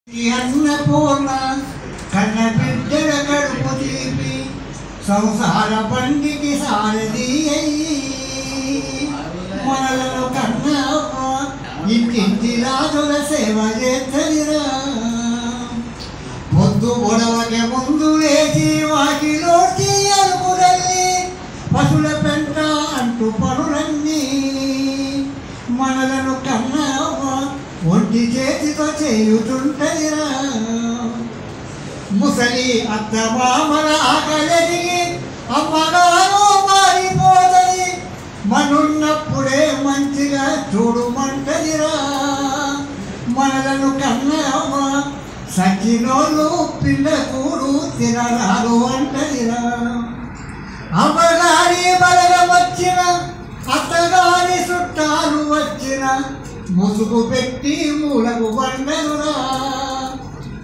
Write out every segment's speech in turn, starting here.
అన్నపూర్ణ కన్న బిడ్డల కడుపు తీపి సంసార బండికి సారథి అయ్యి మనలను కన్నవ్వ ఇంటింటి రాజుల సేవ చేస్తదిరా. పొద్దు గొడవకి ముందు లేచి వాకిలోకి అలుపుదల్లి పశువుల పెంట అంటూ పనులన్నీ మనలను కన్నవ్వ ఒంటి చేతితో చేయుతుంటదిరా. ముసలి అత్తమామల ఆకలికి అమ్మగారు మారిపోతది, మనున్నప్పుడే మంచిగా చూడుమంటదిరా. మనలను కన్నవ్వ సచ్చినోళ్ళు పిల్లకూడు తినరాదు అంటదిరా. అమ్మగారి బలగం వచ్చిన అత్తగారి చుట్టాలు వచ్చిన ముసుగు పెట్టి మూలకు వండనురా.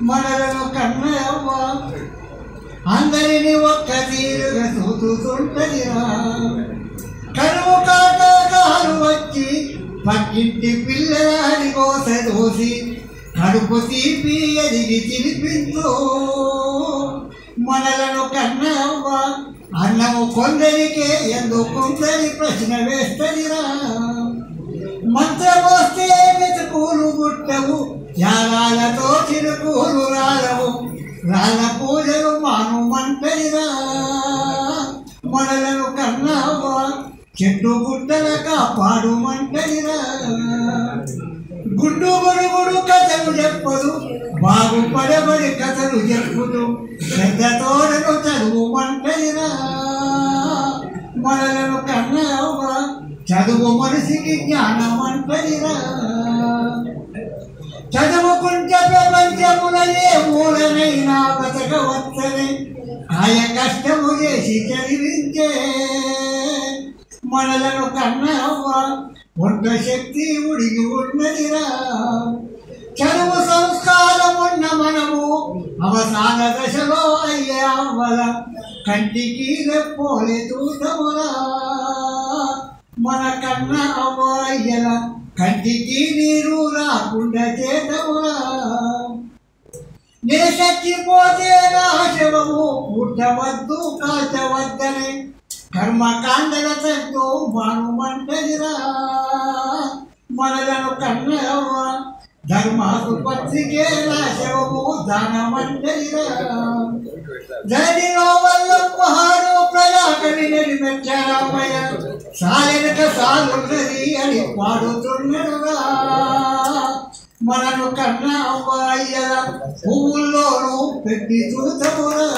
మనలను కన్నవ్వ అందరిని ఒక్క తీరుగా చూస్తుంటదిరా. కరువు కాటకాలు వచ్చి పక్కింటి పిల్లలని కోస దోసి కడుపు తీపి ఎదిగి తినిపించు. మనలను కన్నవ్వ అన్నము కొందరికే ఎందుకుందని ప్రశ్న వేస్తదిరా. మంత్రమోస్తే మెతుకులు పుట్టవు, యాగాలతో చిరుకూలు రాలవు, రాళ్ళ పూజలు మానుమంటదిరా. మనలను కన్నవ్వ చెట్టు గుట్టల కాపాడుమంటదిరా. గుడ్డు గొడుగుడు కథలు చెప్పదు, బాగుపడబడి కథలు చెప్పుతూ శ్రద్ధతోడను చదువుమంటదిరా. మనలను కన్నవ్వ చదువు మనిషికి జ్ఞానం అంటదిరా. చదువుకుంటే ప్రపంచముల ఏ మూలనైనా బతకవచ్చని కాయ కష్టము చేసి చదివించే. మనలను కన్నవ్వ ఒంట శక్తి ఉడిగి ఉన్నదిరా. చదువు సంస్కారం ఉన్న మనము అవసాన దశలో అయ్యే అవ్వల కంటికి రెప్పోలే చూసమురా. మన కన్న అవ్వ అయ్యల కంటికి నీరు రాకుండా చేతమురా. నే చచ్చిపోతే నా శవము పుట్టవద్దు కాల్చవద్దని కర్మకాండల తగ్గు మానుమంటదిరా. మనలను కన్నవ్వ ధర్మాసుపత్రికే నా శవము దానమంటదిరా. ధనిలో వల్ల మహాడు ప్రజాకవి నడిమెచ్చారమ్మయ్య సాలెనక సాలున్నది అని పాడుతున్నాడురా. మనను కన్నవ్వ అయ్యల పువ్వుల్లోనూ పెట్టి చూతమురా.